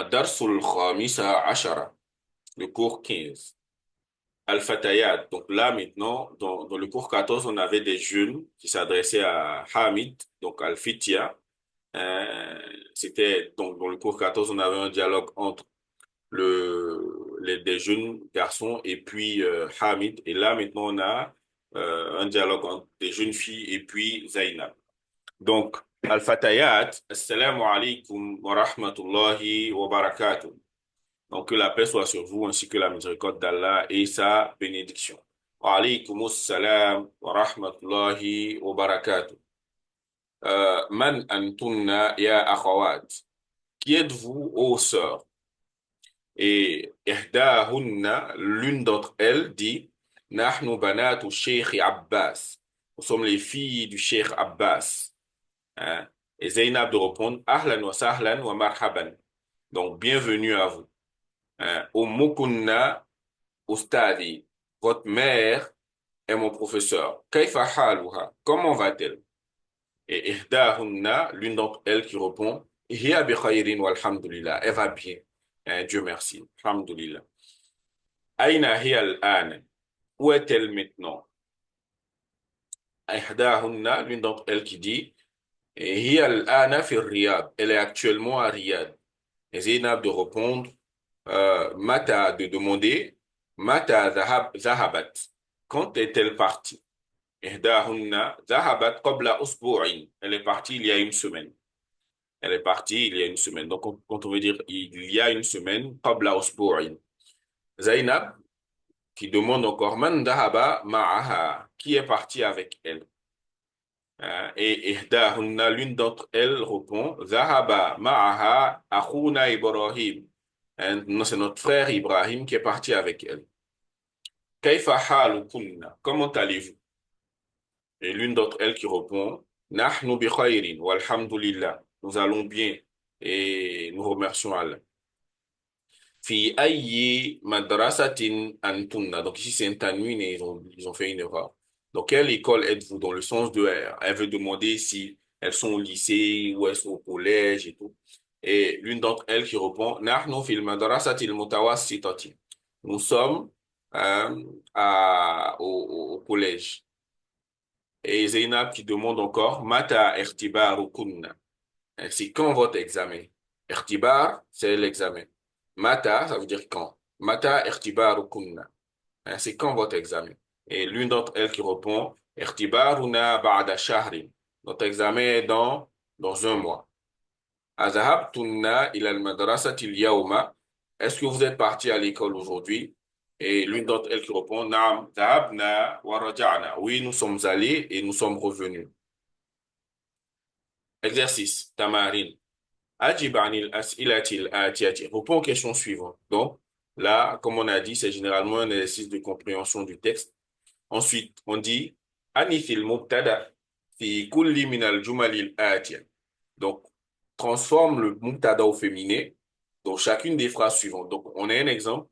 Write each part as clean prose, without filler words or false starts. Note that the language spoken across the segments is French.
الدرس الخامس عشر, le cours 15. Al-Fatayat. Donc là, maintenant, dans le cours 14, on avait des jeunes qui s'adressaient à Hamid, donc Al-Fitia. C'était, donc, dans le cours 14, on avait un dialogue entre des jeunes garçons et puis Hamid. Et là, maintenant, on a un dialogue entre des jeunes filles et puis Zainab. Donc, Al-Fatayat, Assalamu alaikum wa rahmatullahi wa barakatuh. Donc, que la paix soit sur vous ainsi que la miséricorde d'Allah et sa bénédiction. Wa alaykumus salam wa rahmatullahi wa barakatuh. Man antunna ya akhawat. Qui êtes-vous, ô sœurs? Et ihdahunna, l'une d'entre elles, dit, Nahnu banatu Sheikh Abbas. Nous sommes les filles du Sheikh Abbas. Hein? Et Zainab de répondre, Ahlan wa sahlan wa marhaban. Donc, bienvenue à vous. Ummukunna ustadi. Votre mère est mon professeur. Kaifa haluha? Comment va-t-elle? Et ihdahunna, l'une d'entre elles qui répond, Hiya bi khayrin walhamdulillah. Elle va bien. Dieu merci. Alhamdulillah. Aina hiya al-an? Où est-elle maintenant? Ihdahunna, l'une d'entre elles qui dit, Hiya al-ana fi Riyad. Elle est actuellement à Riyad. Et Zainab de répondre, Mata de demander, Mata zahabat. Quand est-elle partie? Ihdahunna zahabat qabla usbu'in. Elle est partie il y a une semaine. Elle est partie il y a une semaine. Donc, quand on veut dire il y a une semaine, qabla usbu'in. Zainab, qui demande encore, Man dhahaba ma'aha. Qui est parti avec elle? Et ihdahunna, l'une d'entre elles répond, Zahaba ma'aha akhuna Ibrahim. Non, c'est notre frère Ibrahim qui est parti avec elle. Kaifa halukunna? Comment allez-vous? Et l'une d'entre elles qui répond, Nahnu bi khayrin walhamdulillah. Nous allons bien et nous remercions Allah. Fi ayyi madrasatin antunna. Donc ici c'est un tanwin et ils ont fait une erreur. Donc quelle école êtes-vous dans le sens de R? Elle veut demander si elles sont au lycée ou elles sont au collège et tout. Et l'une d'entre elles qui répond, Nahnu fil madrasatil mutawassitati. Nous sommes au collège. Et Zainab qui demande encore, Mata irtibarukunna. C'est quand votre examen? Irtibar, c'est l'examen. Mata, ça veut dire quand. Mata irtibarukunna. C'est quand votre examen? Et l'une d'entre elles qui répond, Irtibaruna ba'da shahrin. Notre examen est dans un mois. Azahabtunna ila al-madrasati al-yawma. Est-ce que vous êtes parti à l'école aujourd'hui? Et l'une d'entre elles qui répond, Naam, zahabna wa raja'na. Oui, nous sommes allés et nous sommes revenus. Exercice, tamarin. Ajib anil as'ilatil atiyati. Réponds aux questions suivantes. Donc, là, comme on a dit, c'est généralement un exercice de compréhension du texte. Ensuite, on dit, Anithil mubtada fi kulli minal jumalil atiya. Donc, transforme le mubtada au féminin dans chacune des phrases suivantes. Donc, on a un exemple.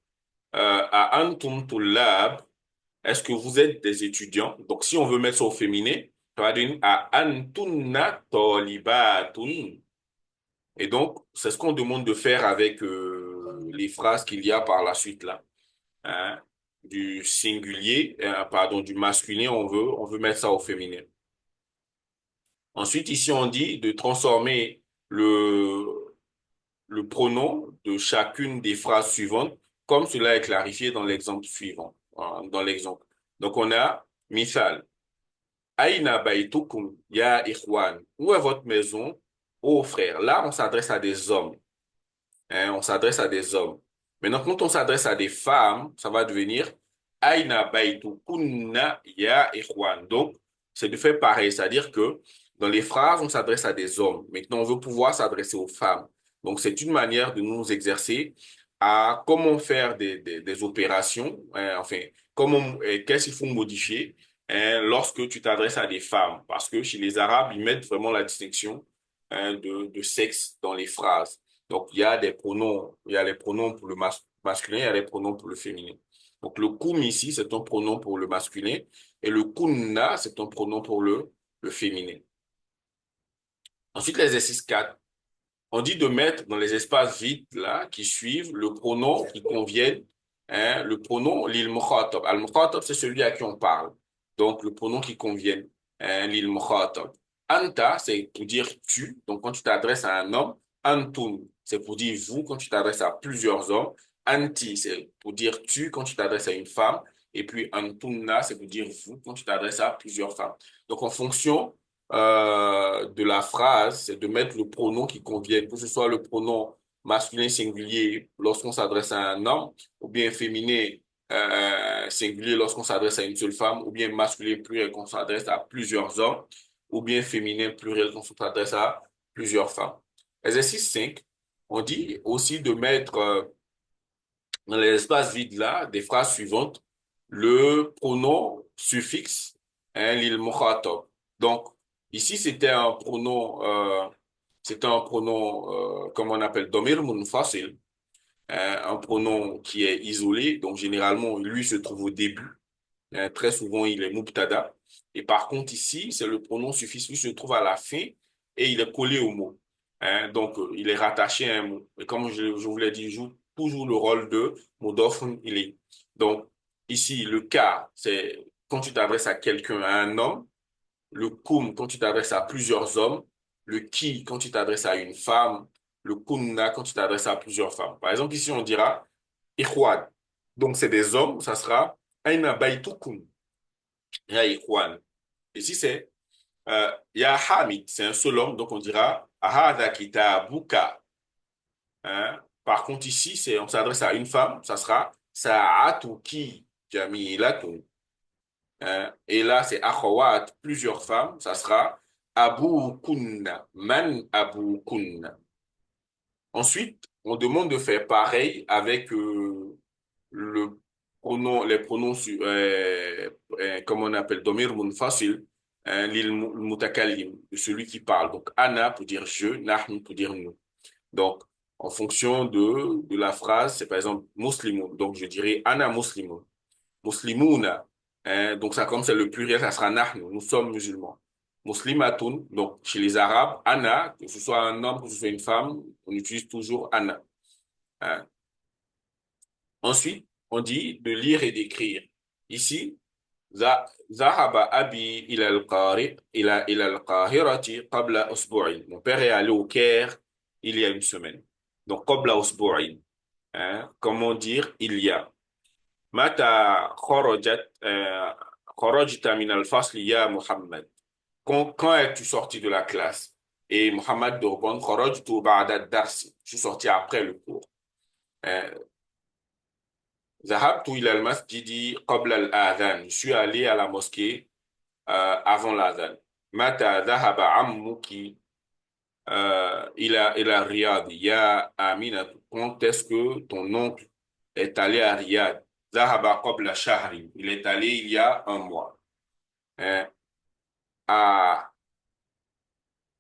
À antum tullab, est-ce que vous êtes des étudiants? Donc, si on veut mettre ça au féminin, ça va donner à antunna talibatun. Et donc, c'est ce qu'on demande de faire avec les phrases qu'il y a par la suite là. Hein. Du singulier, pardon, du masculin, on veut mettre ça au féminin. Ensuite, ici, on dit de transformer le pronom de chacune des phrases suivantes, comme cela est clarifié dans l'exemple suivant. Dans l'exemple. Donc, on a Mithal. Aina baitukum ya ikhwan. Où est votre maison, ô frère? Là, on s'adresse à des hommes. Hein, on s'adresse à des hommes. Maintenant, quand on s'adresse à des femmes, ça va devenir Aina baitukunna ya ikhwan. Donc, c'est de faire pareil, c'est-à-dire que dans les phrases, on s'adresse à des hommes. Maintenant, on veut pouvoir s'adresser aux femmes. Donc, c'est une manière de nous exercer à comment faire des opérations, hein, enfin, qu'est-ce qu'il faut modifier hein, lorsque tu t'adresses à des femmes. Parce que chez les Arabes, ils mettent vraiment la distinction hein, de sexe dans les phrases. Donc, il y a des pronoms, il y a les pronoms pour le masculin, il y a les pronoms pour le féminin. Donc, le kum ici, c'est un pronom pour le masculin et le kunna, c'est un pronom pour le féminin. Ensuite, l'exercice 4. On dit de mettre dans les espaces vides là qui suivent le pronom qui convienne, hein, le pronom lil mukhatab. Al mukhatab, c'est celui à qui on parle. Donc le pronom qui convienne, hein, lil mukhatab. Anta, c'est pour dire tu. Donc quand tu t'adresses à un homme, antum, c'est pour dire vous quand tu t'adresses à plusieurs hommes. Anti, c'est pour dire tu quand tu t'adresses à une femme. Et puis antunna, c'est pour dire vous quand tu t'adresses à plusieurs femmes. Donc en fonction de la phrase, c'est de mettre le pronom qui convient, que ce soit le pronom masculin singulier lorsqu'on s'adresse à un homme, ou bien féminin singulier lorsqu'on s'adresse à une seule femme, ou bien masculin pluriel quand on s'adresse à plusieurs hommes, ou bien féminin pluriel quand on s'adresse à plusieurs femmes. Exercice 5, on dit aussi de mettre dans les espaces vides là des phrases suivantes le pronom suffixe, hein, lil mukhatab. Donc, ici, c'était un pronom, comme on appelle, domir munfasil, hein, un pronom qui est isolé. Donc, généralement, lui se trouve au début. Hein, très souvent, il est mubtada. Et par contre, ici, c'est le pronom suffixe. Lui se trouve à la fin et il est collé au mot. Hein, donc, il est rattaché à un mot. Et comme je vous l'ai dit, il joue toujours le rôle de mudafun ilayh. Donc, ici, le cas, c'est quand tu t'adresses à quelqu'un, à un homme. Le kum quand tu t'adresses à plusieurs hommes. Le qui quand tu t'adresses à une femme. Le kunna quand tu t'adresses à plusieurs femmes. Par exemple, ici, on dira ikhwan. Donc, c'est des hommes, ça sera aina baytukum. Ya ikhwan. Ici, c'est ya Hamid, c'est un seul homme, donc on dira ahadha kitabuka. Hein? Par contre, ici, on s'adresse à une femme, ça sera sa'atuki jamilatun. Hein? Et là, c'est akhawat, plusieurs femmes, ça sera abukunna, man abukunna. Ensuite, on demande de faire pareil avec le les pronoms, comme on appelle, domir munfasil, hein, lil mutakallim, de celui qui parle. Donc, ana pour dire je, nahnu pour dire nous. Donc, en fonction de la phrase, c'est par exemple muslimun. Donc, je dirais ana muslimun. Muslimuna. Hein, donc, ça, comme c'est le pluriel, ça sera nahnu. Nous sommes musulmans. Muslimatun. Donc, chez les Arabes, ana, que ce soit un homme, que ce soit une femme, on utilise toujours ana. Hein. Ensuite, on dit de lire et d'écrire. Ici, ذهب أبي إلى القاهرة قبل أسبوعين. Mon père est allé au Caire il y a une semaine. Donc, قبل أسبوعين. Hein? Comment dire il y a. متى خرجت من الفصل يا محمد. Quand es-tu sorti de la classe? Et Mohammed de répondre خرجت بعد الدرس. Je suis sorti après le cours. Hein? ذهبت إلى المسجد قبل الآذان. Je suis allé à la mosquée avant l'adhan. متى ذهب عمك إلى الرياض يا آمنة. Quand est-ce que ton oncle est allé à Riyad? ذهب قبل شهر. Il est allé il y a un mois. Hein? à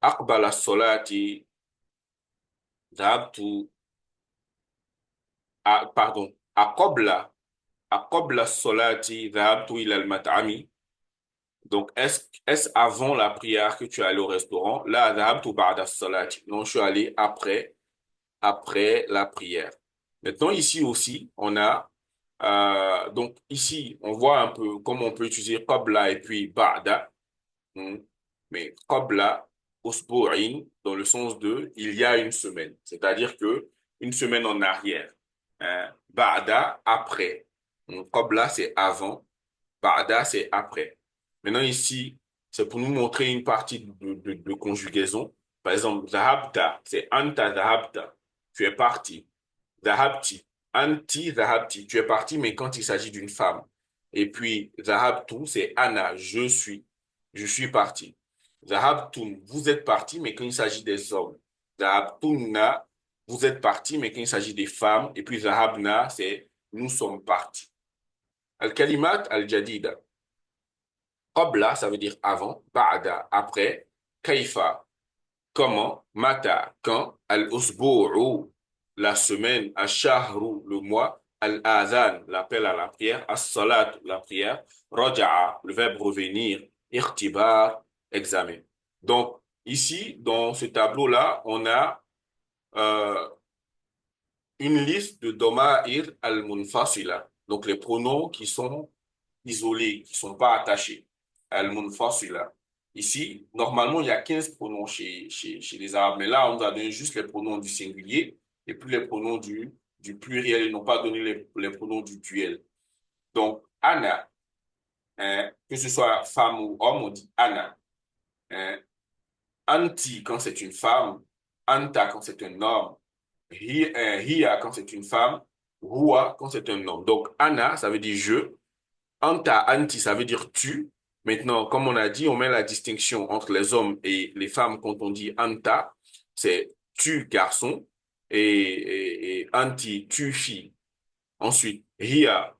أقبل الصلاة ذهبت pardon قبل الصلاة ذهبت إلى المطعم. Donc, est-ce avant la prière que tu es allé au restaurant? Là, dhahabtu ba'da salati. Non, je suis allé après la prière. Maintenant, ici aussi, on a, donc ici, on voit un peu comment on peut utiliser qabla et puis ba'da. Hmm. Mais qabla, usbu'in, dans le sens de il y a une semaine. C'est-à-dire que une semaine en arrière. Hein. Ba'da, après. Qabla, c'est avant. Ba'da, c'est après. Maintenant, ici, c'est pour nous montrer une partie de conjugaison. Par exemple, zahabta, c'est anta zahabta. Tu es parti. Zahabti, anti zahabti. Tu es parti, mais quand il s'agit d'une femme. Et puis, zahabtu, c'est ana, je suis. Je suis parti. Zahabtum, vous êtes parti, mais quand il s'agit des hommes. Zahabtunna, vous êtes parti, mais quand il s'agit des femmes. Et puis, zahabna, c'est nous sommes partis. Al-kalimat al-jadida. Qabla, ça veut dire avant. Ba'da, après. Kaifa, comment. Mata, quand. Al-usbu'u, la semaine. Al-shahru, le mois. Al-adhan, l'appel à la prière. As-salat, la prière. Raja'a, le verbe revenir. Irtibar, examen. Donc, ici, dans ce tableau-là, on a euh, une liste de doma'ir al-munfasila. Donc, les pronoms qui sont isolés, qui ne sont pas attachés. Al-munfasila. Ici, normalement, il y a 15 pronoms chez les Arabes. Mais là, on nous a donné juste les pronoms du singulier et puis les pronoms du pluriel. Ils n'ont pas donné les pronoms du duel. Donc, ana, hein, que ce soit femme ou homme, on dit ana. Hein. Anti quand c'est une femme, anta quand c'est un homme, hiya quand c'est une femme, huwa quand c'est un homme. Donc, ana, ça veut dire je. Anta, anti, ça veut dire tu. Maintenant, comme on a dit, on met la distinction entre les hommes et les femmes quand on dit anta, c'est tu garçon et anti, tu fille. Ensuite, hiya,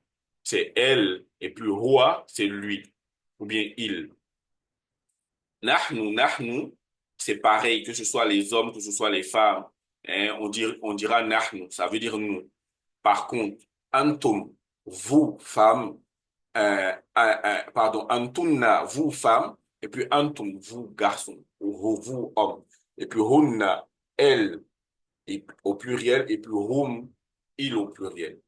c'est elle et puis huwa, c'est lui ou bien il. Nahnu, c'est pareil, que ce soit les hommes, que ce soit les femmes. Hein, on dira nahnu, ça veut dire nous. Par contre, antum, vous, femmes, pardon, antunna, vous, femmes, et puis antum, vous, garçons, ou vous, hommes. Et puis hunna, elles, au pluriel, et puis hum, il au pluriel.